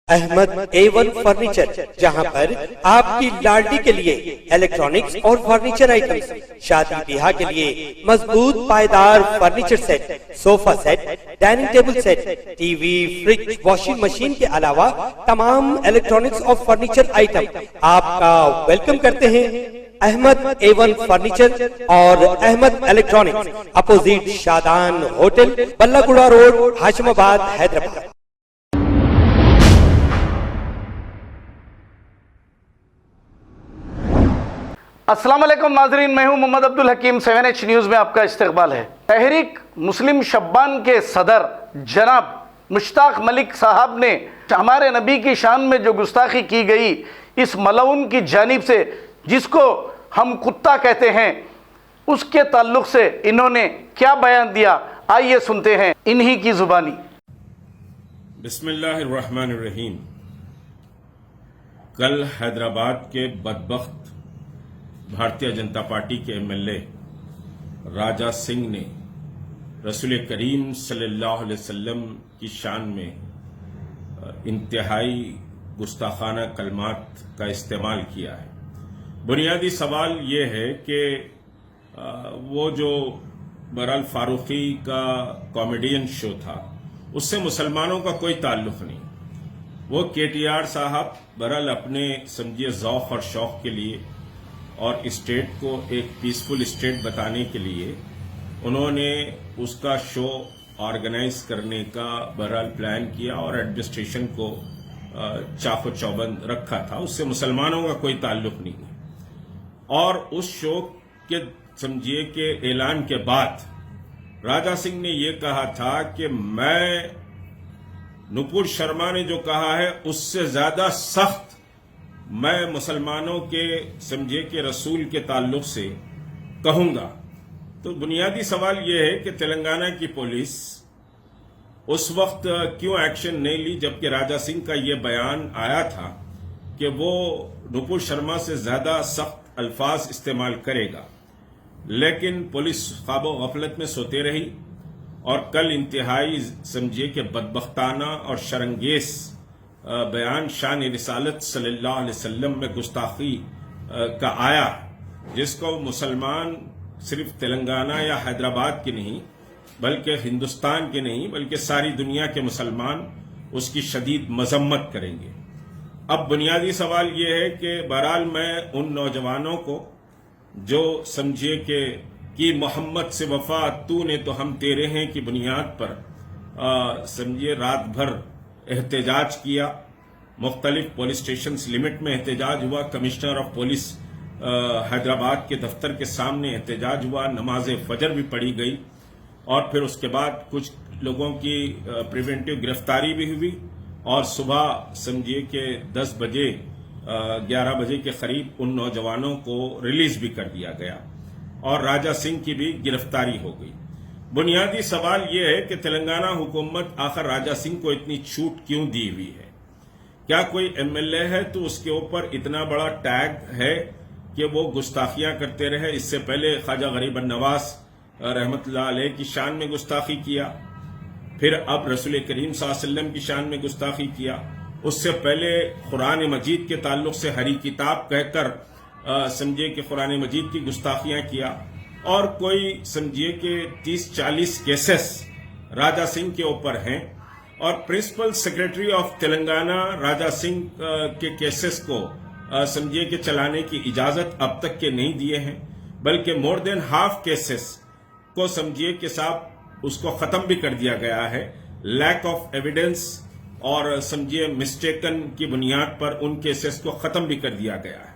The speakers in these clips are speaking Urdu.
احمد A1 فرنیچر، جہاں پر آپ کی لاڈلی کے لیے الیکٹرانکس اور فرنیچر آئٹمز، شادی بیاہ کے لیے مضبوط پائیدار فرنیچر سیٹ، صوفہ set, dining table set, T V, fridge, washing machine کے علاوہ تمام الیکٹرانکس اور فرنیچر آئٹم آپ کا ویلکم کرتے ہیں۔ احمد A1 فرنیچر اور Ahmed electronics, opposite Shadan hotel, بلہ گڑا روڈ، ہاشم آباد، حیدرآباد۔ السلام علیکم ناظرین، میں ہوں محمد عبدالحکیم۔ 7H نیوز میں آپ کا استقبال ہے۔ تحریک مسلم شبان کے صدر جناب مشتاق ملک صاحب نے ہمارے نبی کی شان میں جو گستاخی کی گئی اس ملعون کی جانب سے، جس کو ہم کتا کہتے ہیں، اس کے تعلق سے انہوں نے کیا بیان دیا، آئیے سنتے ہیں انہی کی زبانی۔ بسم اللہ الرحمن الرحیم۔ کل حیدرآباد کے بدبخت بھارتیہ جنتا پارٹی کے MLA راجہ سنگھ نے رسول کریم صلی اللہ علیہ وسلم کی شان میں انتہائی گستاخانہ کلمات کا استعمال کیا ہے۔ بنیادی سوال یہ ہے کہ وہ جو بہرحال فاروقی کا کامیڈین شو تھا، اس سے مسلمانوں کا کوئی تعلق نہیں۔ وہ KTR صاحب بہرحال اپنے سمجھیے ذوق اور شوق کے لیے اور اسٹیٹ کو ایک پیسفل اسٹیٹ بتانے کے لیے انہوں نے اس کا شو آرگنائز کرنے کا بہرحال پلان کیا اور ایڈمنسٹریشن کو چاق و چوبند رکھا تھا۔ اس سے مسلمانوں کا کوئی تعلق نہیں ہے۔ اور اس شو کے سمجھیے کہ اعلان کے بعد راجہ سنگھ نے یہ کہا تھا کہ میں نپور شرما نے جو کہا ہے اس سے زیادہ سخت میں مسلمانوں کے سمجھے کہ رسول کے تعلق سے کہوں گا۔ تو بنیادی سوال یہ ہے کہ تلنگانہ کی پولیس اس وقت کیوں ایکشن نہیں لی جبکہ راجہ سنگھ کا یہ بیان آیا تھا کہ وہ نپور شرما سے زیادہ سخت الفاظ استعمال کرے گا، لیکن پولیس خواب و غفلت میں سوتے رہی اور کل انتہائی سمجھے کہ بدبختانہ اور شرنگیز بیان شان رسالت صلی اللہ علیہ وسلم میں گستاخی کا آیا، جس کو مسلمان صرف تلنگانہ یا حیدرآباد کے نہیں بلکہ ہندوستان کے نہیں بلکہ ساری دنیا کے مسلمان اس کی شدید مذمت کریں گے۔ اب بنیادی سوال یہ ہے کہ بہرحال میں ان نوجوانوں کو جو سمجھے کہ محمد سے وفا تو نے تو ہم تیرے ہیں کی بنیاد پر سمجھے رات بھر احتجاج کیا، مختلف پولیس اسٹیشنز لمٹ میں احتجاج ہوا، کمشنر آف پولیس حیدرآباد کے دفتر کے سامنے احتجاج ہوا، نماز فجر بھی پڑھی گئی اور پھر اس کے بعد کچھ لوگوں کی پریونٹیو گرفتاری بھی ہوئی اور صبح سمجھیے کہ 10 بجے 11 بجے کے قریب ان نوجوانوں کو ریلیز بھی کر دیا گیا اور راجہ سنگھ کی بھی گرفتاری ہو گئی۔ بنیادی سوال یہ ہے کہ تلنگانہ حکومت آخر راجہ سنگھ کو اتنی چھوٹ کیوں دی ہوئی ہے؟ کیا کوئی MLA ہے تو اس کے اوپر اتنا بڑا ٹیگ ہے کہ وہ گستاخیاں کرتے رہے؟ اس سے پہلے خواجہ غریب النواز رحمت اللہ علیہ کی شان میں گستاخی کیا، پھر اب رسول کریم صلی اللہ علیہ وسلم کی شان میں گستاخی کیا، اس سے پہلے قرآن مجید کے تعلق سے ہری کتاب کہہ کر سمجھے کہ قرآن مجید کی گستاخیاں کیا، اور کوئی سمجھیے کہ 30-40 کیسز راجہ سنگھ کے اوپر ہیں اور principal secretary of Telangana Raja Singh کے کیسز کو سمجھیے کہ چلانے کی اجازت اب تک کے نہیں دیے ہیں، بلکہ مور دین ہاف کیسز کو سمجھیے کہ صاحب اس کو ختم بھی کر دیا گیا ہے، لیک آف ایویڈنس اور سمجھیے مسٹیکن کی بنیاد پر ان کیسز کو ختم بھی کر دیا گیا ہے۔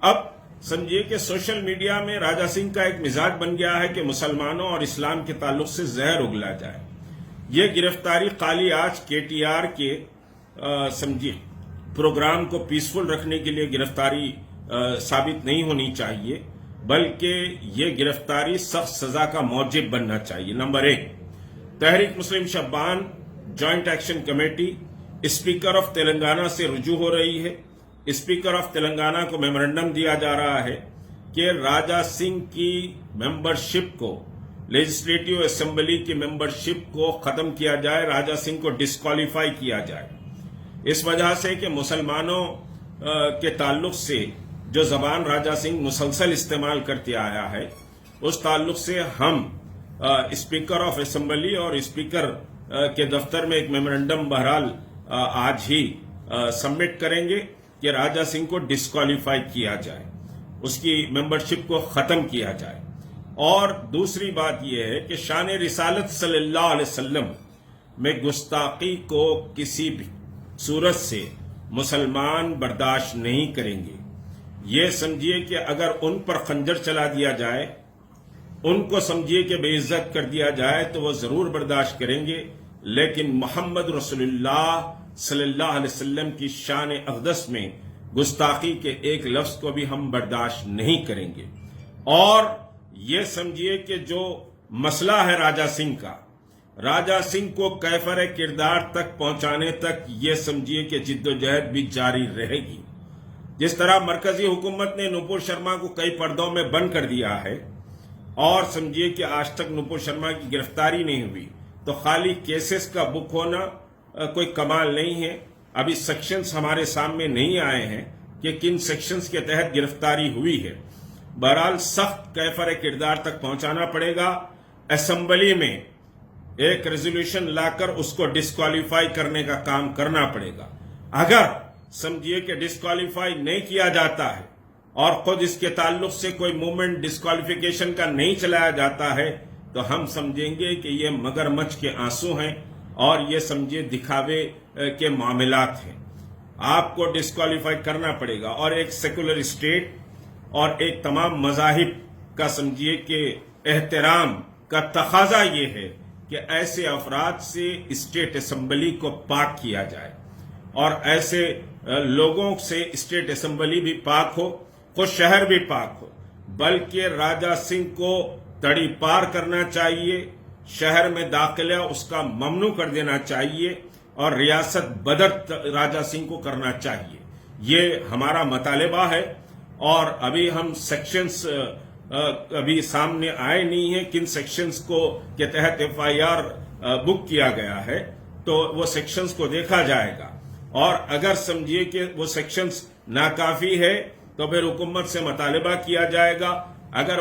اب سمجھیے کہ سوشل میڈیا میں راجہ سنگھ کا ایک مزاج بن گیا ہے کہ مسلمانوں اور اسلام کے تعلق سے زہر اگلا جائے۔ یہ گرفتاری خالی آج KTR کے سمجھیے پروگرام کو پیسفل رکھنے کے لیے گرفتاری ثابت نہیں ہونی چاہیے، بلکہ یہ گرفتاری سخت سزا کا موجب بننا چاہیے۔ Number 1، Tehreek Muslim Shabban joint action committee speaker of Telangana سے رجوع ہو رہی ہے۔ اسپیکر آف تلنگانہ کو میمورنڈم دیا جا رہا ہے کہ راجہ سنگھ کی ممبرشپ کو، لیجسلیٹو اسمبلی کی ممبرشپ کو ختم کیا جائے، راجہ سنگھ کو ڈسکوالیفائی کیا جائے۔ اس وجہ سے کہ مسلمانوں کے تعلق سے جو زبان راجہ سنگھ مسلسل استعمال کرتے آیا ہے، اس تعلق سے ہم اسپیکر آف اسمبلی اور اسپیکر کے دفتر میں ایک میمورنڈم بہرحال آج ہی سبمٹ کریں گے کہ راجہ سنگھ کو ڈسکوالیفائی کیا جائے، اس کی ممبرشپ کو ختم کیا جائے۔ اور دوسری بات یہ ہے کہ شان رسالت صلی اللہ علیہ وسلم میں گستاخی کو کسی بھی صورت سے مسلمان برداشت نہیں کریں گے۔ یہ سمجھیے کہ اگر ان پر خنجر چلا دیا جائے، ان کو سمجھیے کہ بے عزت کر دیا جائے تو وہ ضرور برداشت کریں گے، لیکن محمد رسول اللہ صلی اللہ علیہ وسلم کی شان اقدس میں گستاخی کے ایک لفظ کو بھی ہم برداشت نہیں کریں گے۔ اور یہ سمجھیے کہ جو مسئلہ ہے راجہ سنگھ کا، راجہ سنگھ کو کیفر کردار تک پہنچانے تک یہ سمجھیے کہ جد و جہد بھی جاری رہے گی۔ جس طرح مرکزی حکومت نے نپور شرما کو کئی پردوں میں بند کر دیا ہے اور سمجھیے کہ آج تک نپور شرما کی گرفتاری نہیں ہوئی، تو خالی کیسز کا بک ہونا کوئی کمال نہیں ہے۔ ابھی سیکشنز ہمارے سامنے نہیں آئے ہیں کہ کن سیکشنز کے تحت گرفتاری ہوئی ہے۔ بہرحال سخت کیفر کردار تک پہنچانا پڑے گا، اسمبلی میں ایک ریزولوشن لا کر اس کو ڈسکوالیفائی کرنے کا کام کرنا پڑے گا۔ اگر سمجھیے کہ ڈسکوالیفائی نہیں کیا جاتا ہے اور خود اس کے تعلق سے کوئی موومنٹ ڈسکوالیفیکیشن کا نہیں چلایا جاتا ہے تو ہم سمجھیں گے کہ یہ مگرمچھ کے آنسو ہیں اور یہ سمجھے دکھاوے کے معاملات ہیں۔ آپ کو ڈسکوالیفائی کرنا پڑے گا، اور ایک سیکولر اسٹیٹ اور ایک تمام مذاہب کا سمجھیے کہ احترام کا تقاضا یہ ہے کہ ایسے افراد سے اسٹیٹ اسمبلی کو پاک کیا جائے، اور ایسے لوگوں سے اسٹیٹ اسمبلی بھی پاک ہو، خود شہر بھی پاک ہو۔ بلکہ راجہ سنگھ کو تڑی پار کرنا چاہیے، شہر میں داخلہ اس کا ممنوع کر دینا چاہیے، اور ریاست بدر راجہ سنگھ کو کرنا چاہیے۔ یہ ہمارا مطالبہ ہے، اور ابھی ہم سیکشنز ابھی سامنے آئے نہیں ہیں کن سیکشنز کو کے تحت ایف آئی آر بک کیا گیا ہے، تو وہ سیکشنز کو دیکھا جائے گا، اور اگر سمجھیے کہ وہ سیکشنز ناکافی ہے تو پھر حکومت سے مطالبہ کیا جائے گا۔ اگر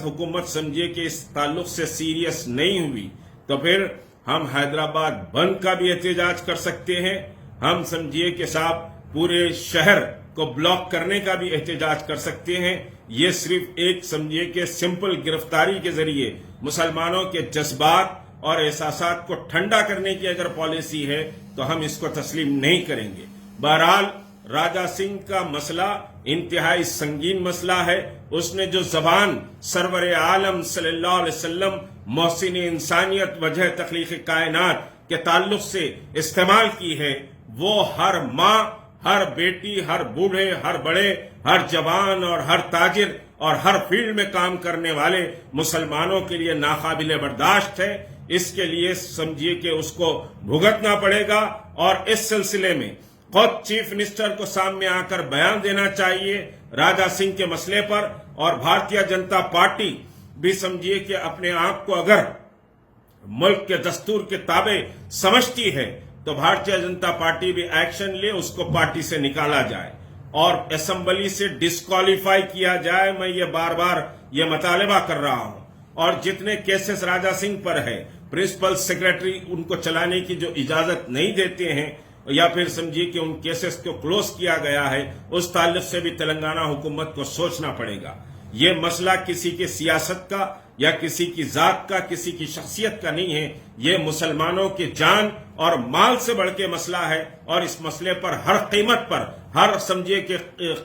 حکومت سمجھے کہ اس تعلق سے سیریس نہیں ہوئی تو پھر ہم حیدرآباد بند کا بھی احتجاج کر سکتے ہیں، ہم سمجھیے کہ صاحب پورے شہر کو بلاک کرنے کا بھی احتجاج کر سکتے ہیں۔ یہ صرف ایک سمجھیے کہ سمپل گرفتاری کے ذریعے مسلمانوں کے جذبات اور احساسات کو ٹھنڈا کرنے کی اگر پالیسی ہے تو ہم اس کو تسلیم نہیں کریں گے۔ بہرحال راجہ سنگھ کا مسئلہ انتہائی سنگین مسئلہ ہے۔ اس نے جو زبان سرور عالم صلی اللہ علیہ وسلم محسن انسانیت وجہ تخلیق کائنات کے تعلق سے استعمال کی ہے، وہ ہر ماں، ہر بیٹی، ہر بوڑھے، ہر بڑے، ہر جوان اور ہر تاجر اور ہر فیلڈ میں کام کرنے والے مسلمانوں کے لیے ناقابل برداشت ہے۔ اس کے لیے سمجھیے کہ اس کو بھگتنا پڑے گا، اور اس سلسلے میں خود چیف منسٹر کو سامنے آ کر بیان دینا چاہیے راجہ سنگھ کے مسئلے پر، اور بھارتیہ جنتا پارٹی بھی سمجھیے کہ اپنے آپ کو اگر ملک کے دستور کے تابع سمجھتی ہے تو بھارتیہ جنتا پارٹی بھی ایکشن لے، اس کو پارٹی سے نکالا جائے اور اسمبلی سے ڈسکوالیفائی کیا جائے۔ میں یہ بار بار یہ مطالبہ کر رہا ہوں، اور جتنے کیسز راجہ سنگھ پر ہے، پرنسپل سیکرٹری ان کو چلانے کی جو اجازت نہیں دیتے ہیں، یا پھر سمجھیے کہ ان کیسز کو کلوز کیا گیا ہے، اس تعلق سے بھی تلنگانہ حکومت کو سوچنا پڑے گا۔ یہ مسئلہ کسی کے سیاست کا یا کسی کی ذات کا، کسی کی شخصیت کا نہیں ہے، یہ مسلمانوں کی جان اور مال سے بڑھ کے مسئلہ ہے، اور اس مسئلے پر ہر قیمت پر ہر سمجھیے کہ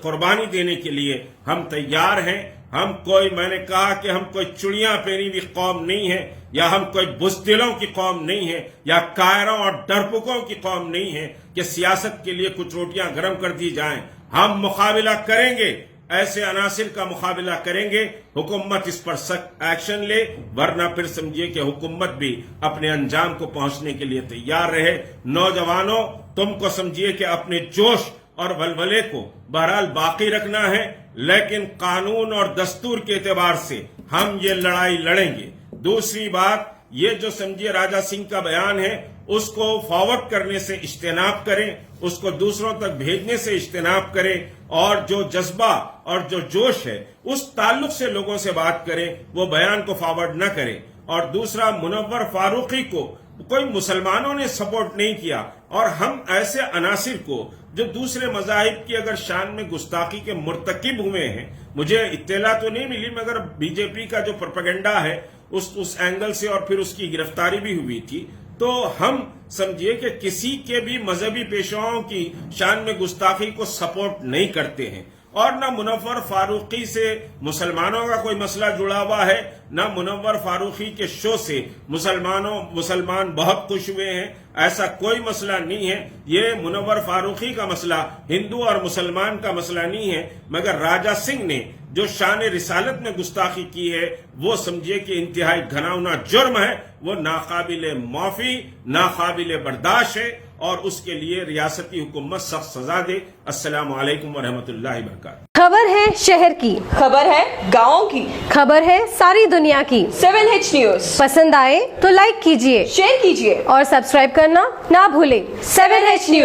قربانی دینے کے لیے ہم تیار ہیں۔ میں نے کہا کہ ہم کوئی چڑیاں پہنی ہوئی قوم نہیں ہے، یا ہم کوئی بزدلوں کی قوم نہیں ہے، یا کائروں اور ڈرپوکوں کی قوم نہیں ہے کہ سیاست کے لیے کچھ روٹیاں گرم کر دی جائیں۔ ہم مقابلہ کریں گے، ایسے عناصر کا مقابلہ کریں گے، حکومت اس پر سخت ایکشن لے، ورنہ پھر سمجھیے کہ حکومت بھی اپنے انجام کو پہنچنے کے لیے تیار رہے۔ نوجوانوں، تم کو سمجھیے کہ اپنے جوش اور ولولے کو بہرحال باقی رکھنا ہے، لیکن قانون اور دستور کے اعتبار سے ہم یہ لڑائی لڑیں گے۔ دوسری بات یہ جو سمجھیے راجہ سنگھ کا بیان ہے اس کو فارورڈ کرنے سے اجتناب کریں، اس کو دوسروں تک بھیجنے سے اجتناب کریں، اور جو جذبہ اور جو جوش ہے اس تعلق سے لوگوں سے بات کریں، وہ بیان کو فارورڈ نہ کریں۔ اور دوسرا، منور فاروقی کو کوئی مسلمانوں نے سپورٹ نہیں کیا، اور ہم ایسے عناصر کو جو دوسرے مذاہب کی اگر شان میں گستاخی کے مرتکب ہوئے ہیں، مجھے اطلاع تو نہیں ملی مگر بی جے پی کا جو پروپیگنڈا ہے اس اینگل سے، اور پھر اس کی گرفتاری بھی ہوئی تھی، تو ہم سمجھیے کہ کسی کے بھی مذہبی پیشواؤں کی شان میں گستاخی کو سپورٹ نہیں کرتے ہیں، اور نہ منور فاروقی سے مسلمانوں کا کوئی مسئلہ جڑا ہوا ہے، نہ منور فاروقی کے شو سے مسلمان بہت خوش ہوئے ہیں، ایسا کوئی مسئلہ نہیں ہے۔ یہ منور فاروقی کا مسئلہ ہندو اور مسلمان کا مسئلہ نہیں ہے، مگر راجہ سنگھ نے جو شان رسالت میں گستاخی کی ہے وہ سمجھیے کہ انتہائی گھناؤنا جرم ہے، وہ ناقابل معافی، ناقابل برداشت ہے، اور اس کے لیے ریاستی حکومت سخت سزا دے۔ السلام علیکم ورحمۃ اللہ وبرکاتہ۔ خبر ہے شہر کی، خبر ہے گاؤں کی، خبر ہے ساری دنیا کی۔ 7H نیوز پسند آئے تو لائک کیجئے، شیئر کیجئے اور سبسکرائب کرنا نہ بھولیں۔ 7H news